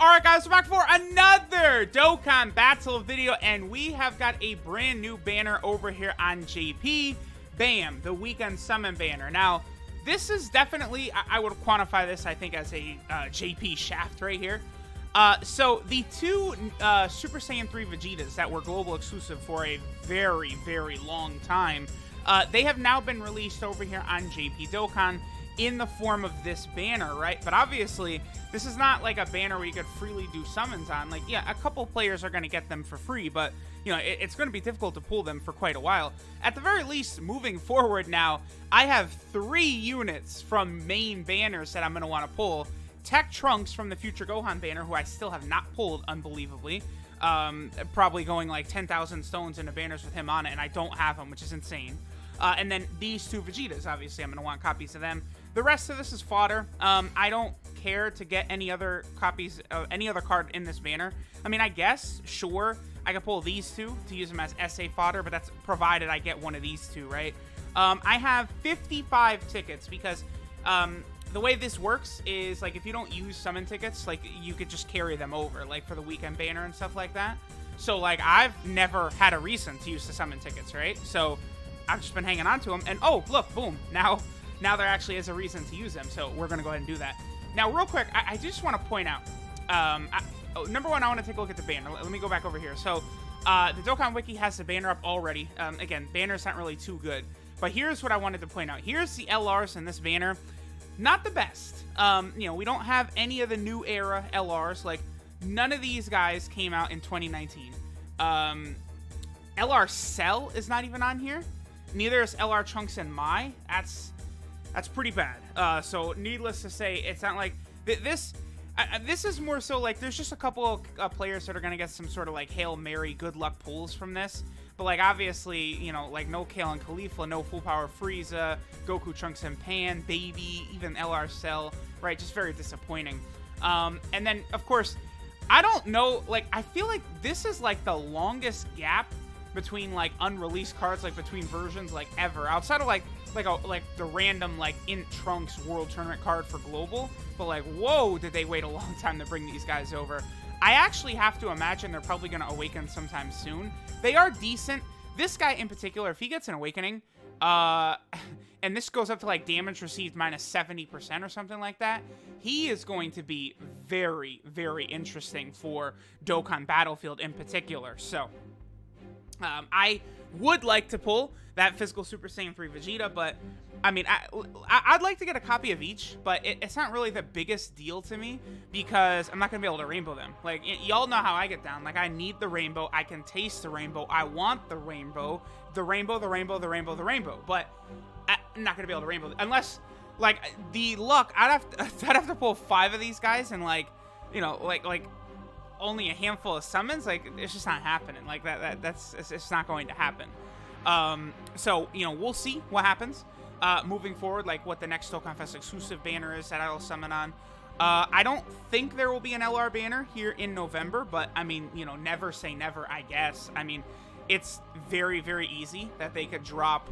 Alright guys, we're back for another Dokkan battle video, and we have got a brand new banner over here on JP. Bam, the weekend summon banner. Now, this is definitely, I would quantify this, I think, as a JP shaft right here. So the two Super Saiyan 3 Vegetas that were global exclusive for a very, very long time, they have now been released over here on JP Dokkan in the form of this banner, right? But obviously, this is not like a banner where you could freely do summons on. Like, yeah, a couple players are going to get them for free, but, you know, it's going to be difficult to pull them for quite a while. At the very least, moving forward now, I have 3 units from main banners that I'm going to want to pull. Tech Trunks from the Future Gohan banner, who I still have not pulled, unbelievably. Probably going like 10,000 stones into banners with him on it, and I don't have him, which is insane. And then these 2 Vegetas, obviously, I'm going to want copies of them. The rest of this is fodder. I don't care to get any other copies of any other card in this banner. I mean, I guess, sure, I could pull these 2 to use them as SA fodder, but that's provided I get one of these 2, right? I have 55 tickets because the way this works is, like, if you don't use summon tickets, like, you could just carry them over, like, for the weekend banner and stuff like that. So, like, I've never had a reason to use the summon tickets, right? So I've just been hanging on to them, and oh, look, boom, now there actually is a reason to use them, so we're going to go ahead and do that. Now, real quick, I just want to point out, number one, I want to take a look at the banner. Let me go back over here. So, the Dokkan Wiki has the banner up already. Again, banner's not really too good, but here's what I wanted to point out. Here's the LRs in this banner. Not the best. You know, we don't have any of the new era LRs. Like, none of these guys came out in 2019. LR Cell is not even on here. Neither is LR Trunks and Mai. That's pretty bad. So needless to say, it's not like this is more so like there's just a couple of players that are going to get some sort of like Hail Mary good luck pulls from this. But like obviously, you know, like no Kale and Caulifla, no Full Power Frieza, Goku Trunks and Pan, Baby, even LR Cell, right? Just very disappointing. And then of course, I don't know, like I feel like this is like the longest gap between like unreleased cards, like between versions, like ever, outside of like the random like Int Trunks World Tournament card for global. But like, whoa, did they wait a long time to bring these guys over? I actually have to imagine they're probably going to awaken sometime soon. They are decent. This guy in particular, if he gets an awakening, and this goes up to like damage received minus 70% or something like that, he is going to be very, very interesting for Dokkan Battlefield in particular. So I would like to pull that physical Super Saiyan 3 Vegeta, but I mean, I'd like to get a copy of each, but it's not really the biggest deal to me because I'm not going to be able to rainbow them. Like, y'all know how I get down. Like, I need the rainbow. I can taste the rainbow. I want the rainbow. The rainbow, the rainbow, the rainbow, the rainbow. But I'm not going to be able to rainbow unless, like, the luck, I'd have to pull 5 of these guys and, like, you know, like only a handful of summons. Like, it's just not happening. Like, it's not going to happen. So, you know, we'll see what happens. Moving forward, like what the next Dokkan Fest exclusive banner is that I'll summon on. I don't think there will be an LR banner here in November, but I mean, you know, never say never, I guess. I mean, it's very, very easy that they could drop,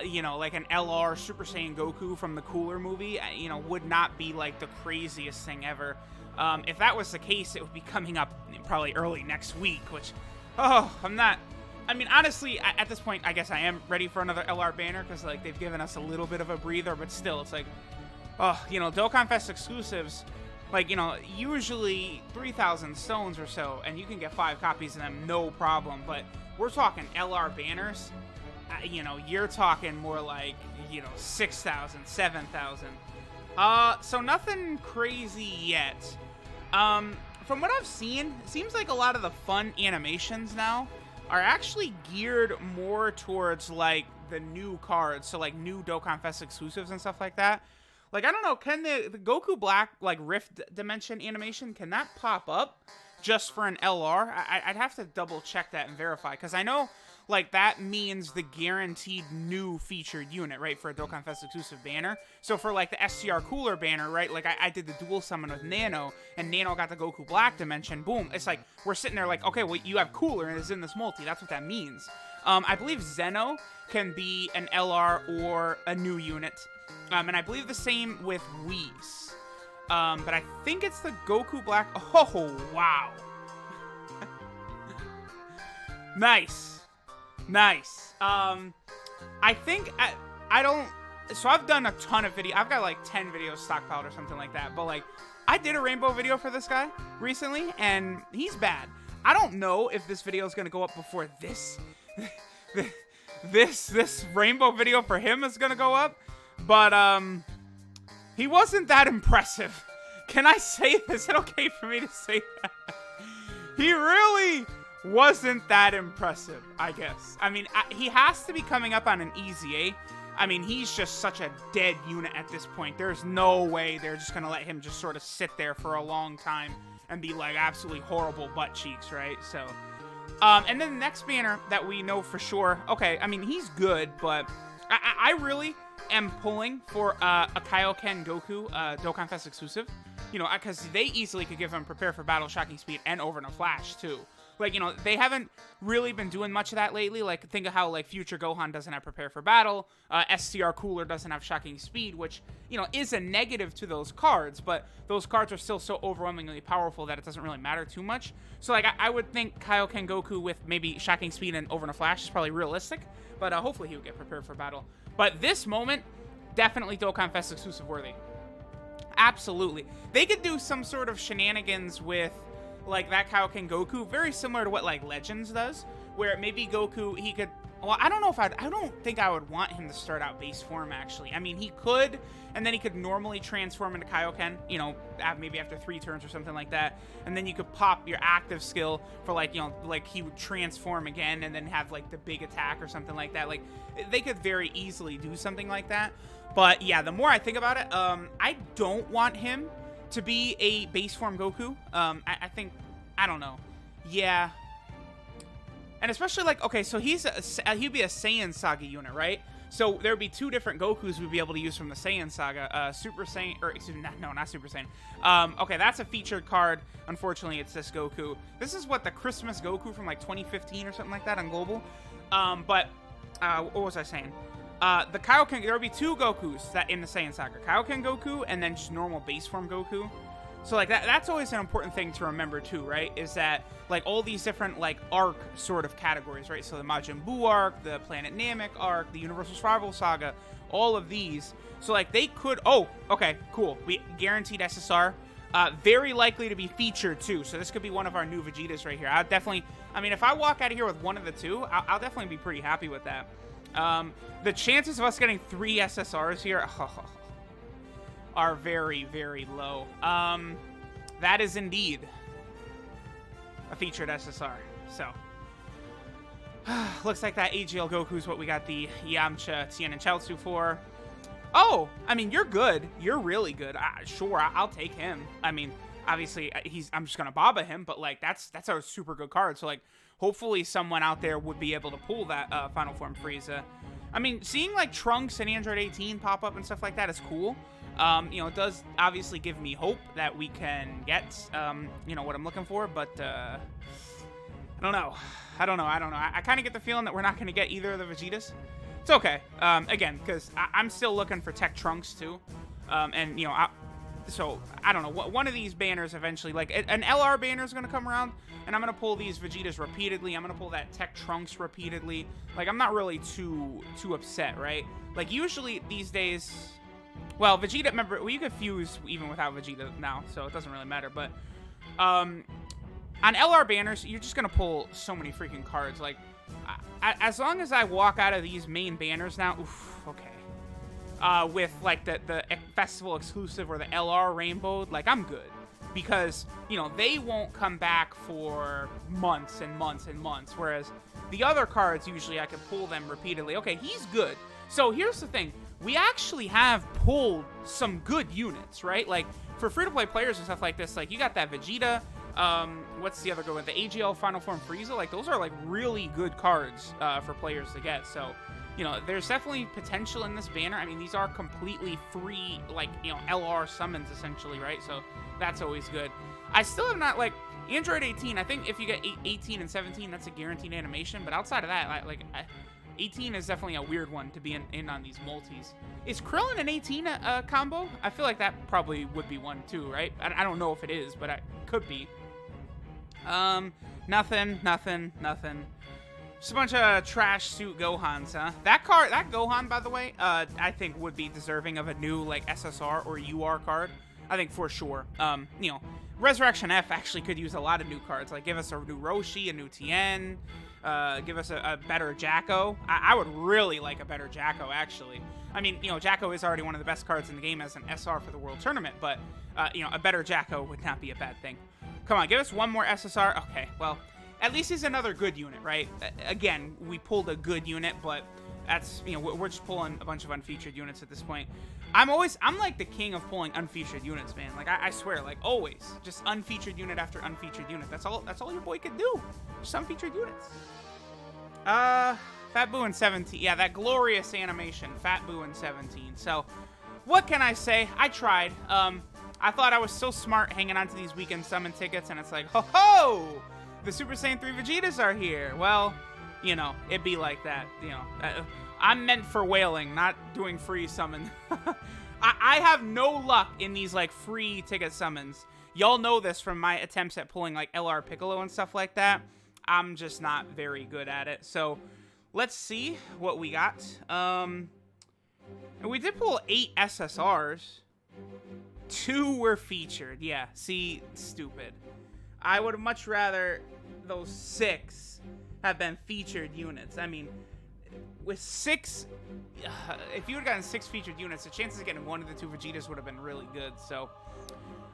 you know, like an LR Super Saiyan Goku from the Cooler movie, you know, would not be like the craziest thing ever. If that was the case, it would be coming up probably early next week, which, oh, I mean, honestly, at this point, I guess I am ready for another LR banner because, like, they've given us a little bit of a breather, but still, it's like, oh, you know, Dokkan Fest exclusives, like, you know, usually 3,000 stones or so, and you can get 5 copies of them, no problem, but we're talking LR banners, you know, you're talking more like, you know, 6,000, 7,000. So nothing crazy yet. From what I've seen, it seems like a lot of the fun animations now are actually geared more towards, like, the new cards, so, like, new Dokkan Fest exclusives and stuff like that. Like, I don't know, can the Goku Black, like, Rift Dimension animation, can that pop up just for an LR? I'd have to double-check that and verify, because I know, like, that means the guaranteed new featured unit, right, for a Dokkan Fest exclusive banner. So for, like, the STR Cooler banner, right, like, I did the dual summon with Nano, and Nano got the Goku Black Dimension, boom, it's like, we're sitting there like, okay, well, you have Cooler, and it's in this multi, that's what that means. I believe Zeno can be an LR or a new unit, and I believe the same with Whis. But I think it's the Goku Black. Oh, wow. Nice. Nice. I think I don't. So I've done a ton of video. I've got like 10 videos stockpiled or something like that. But like, I did a rainbow video for this guy recently, and he's bad. I don't know if this video is gonna go up before this. this rainbow video for him is gonna go up, but he wasn't that impressive. Can I say this? Is it okay for me to say that? He really wasn't that impressive, I guess. I mean, he has to be coming up on an easy A. I mean, he's just such a dead unit at this point. There's no way they're just gonna let him just sort of sit there for a long time and be like absolutely horrible butt cheeks, right? So, and then the next banner that we know for sure, okay, I mean, he's good, but I really am pulling for a Kaioken Goku Dokkan Fest exclusive, you know, because they easily could give him Prepare for Battle, Shocking Speed, and Over in a Flash, too. Like, you know, they haven't really been doing much of that lately. Like, think of how, like, Future Gohan doesn't have Prepare for Battle. SCR Cooler doesn't have Shocking Speed, which, you know, is a negative to those cards. But those cards are still so overwhelmingly powerful that it doesn't really matter too much. So, like, I would think Kaioken Goku with maybe Shocking Speed and Over in a Flash is probably realistic. But hopefully he would get Prepared for Battle. But this moment, definitely Dokkan Fest exclusive worthy. Absolutely. They could do some sort of shenanigans with, like, that Kaioken Goku, very similar to what, like, Legends does, where maybe Goku, he could, well, I don't think I would want him to start out base form, actually. I mean, he could, and then he could normally transform into Kaioken, you know, maybe after 3 turns or something like that, and then you could pop your active skill for, like, you know, like, he would transform again and then have, like, the big attack or something like that. Like, they could very easily do something like that. But, yeah, the more I think about it, I don't want him to be a base form Goku. I think, I don't know. Yeah. And especially, like, okay, so he'd be a Saiyan Saga unit, right? So there'd be 2 different Gokus we'd be able to use from the Saiyan Saga. Super Saiyan, or excuse me, no, not Super Saiyan. Okay, that's a featured card. Unfortunately, it's this Goku. This is what, the Christmas Goku from, like, 2015 or something like that on Global. What was I saying? The Kaioken, there would be 2 Gokus that in the Saiyan Saga. Kaioken Goku and then just normal base form Goku. So, like, that's always an important thing to remember, too, right? Is that, like, all these different, like, arc sort of categories, right? So the Majin Buu arc, the Planet Namek arc, the Universal Survival Saga, all of these. So, like, they could, oh, okay, cool. We guaranteed SSR. Very likely to be featured, too. So this could be one of our new Vegetas right here. I'll definitely, I mean, if I walk out of here with one of the 2, I'll definitely be pretty happy with that. The chances of us getting 3 SSRs here are very, very low. That is indeed a featured SSR. So, looks like that AGL Goku is what we got the Yamcha, Tien, and Chaozu for. Oh, I mean, you're good. You're really good. Sure, I'll take him. I mean, obviously, I'm just gonna Baba him, but like that's a super good card. So like, hopefully, someone out there would be able to pull that Final Form Frieza. I mean, seeing like Trunks and Android 18 pop up and stuff like that is cool. You know, it does obviously give me hope that we can get, you know, what I'm looking for, but, I don't know. I kind of get the feeling that we're not going to get either of the Vegetas. It's okay. Again, because I'm still looking for Tech Trunks, too. And, you know, so, I don't know. One of these banners eventually, like, an LR banner is going to come around, and I'm going to pull these Vegetas repeatedly. I'm going to pull that Tech Trunks repeatedly. Like, I'm not really too upset, right? Like, usually these days, well, Vegeta, remember, well, you could fuse even without Vegeta now, so it doesn't really matter. But on LR banners, you're just going to pull so many freaking cards. Like, as long as I walk out of these main banners now, oof, okay. With, like, the festival exclusive or the LR rainbow, like, I'm good. Because, you know, they won't come back for months and months and months. Whereas the other cards, usually I can pull them repeatedly. Okay, he's good. So here's the thing. We actually have pulled some good units, right? Like, for free-to-play players and stuff like this, like, you got that Vegeta, what's the other good one? The AGL Final Form Frieza, like, those are, like, really good cards for players to get, so, you know, there's definitely potential in this banner. I mean, these are completely free, like, you know, LR summons, essentially, right? So, that's always good. I still have not, like, Android 18, I think if you get 18 and 17, that's a guaranteed animation, but outside of that, 18 is definitely a weird one to be in on these multis. Is Krillin and 18 a combo? I feel like that probably would be one too, right? I don't know if it is, but it could be. Nothing. Just a bunch of trash suit Gohans, huh? That Gohan, by the way, I think would be deserving of a new, like, SSR or UR card. I think for sure. You know, Resurrection F actually could use a lot of new cards. Like, give us a new Roshi, a new Tien, give us a better Jacko. I would really like a better Jacko, actually. I mean, you know, Jacko is already one of the best cards in the game as an SR for the World Tournament, but, you know, a better Jacko would not be a bad thing. Come on, give us one more SSR. Okay, well, at least he's another good unit, right? Again, we pulled a good unit, but that's, you know, we're just pulling a bunch of unfeatured units at this point. I'm like the king of pulling unfeatured units, man. Like, I swear, like, always. Just unfeatured unit after unfeatured unit. That's all your boy could do. Just unfeatured units. Fat Boo in 17. Yeah, that glorious animation. Fat Boo in 17. So, what can I say? I tried. I thought I was so smart hanging on to these weekend summon tickets, and it's like, ho-ho! The Super Saiyan 3 Vegetas are here. Well, you know, it be like that. You know, I'm meant for whaling, not doing free summon. I have no luck in these, like, free ticket summons. Y'all know this from my attempts at pulling, like, LR Piccolo and stuff like that. I'm just not very good at it. So, let's see what we got. We did pull 8 SSRs. 2 were featured. Yeah, see, stupid. I would much rather those 6 have been featured units. I mean, with 6, if you would have gotten 6 featured units, the chances of getting 1 of the 2 Vegetas would have been really good. So,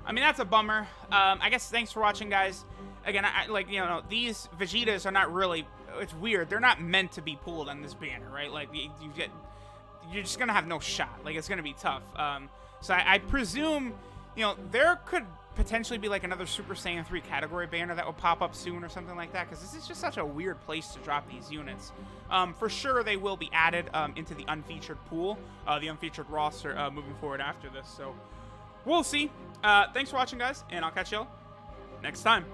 I mean, that's a bummer. I guess thanks for watching, guys. Again, like, you know, these Vegetas are not really, it's weird. They're not meant to be pulled on this banner, right? Like, you're just going to have no shot. Like, it's going to be tough. So I presume, you know, there could potentially be like another Super Saiyan 3 category banner that will pop up soon or something like that, because this is just such a weird place to drop these units. For sure, they will be added into the unfeatured pool, the unfeatured roster moving forward after this. So we'll see. Thanks for watching, guys, and I'll catch y'all next time.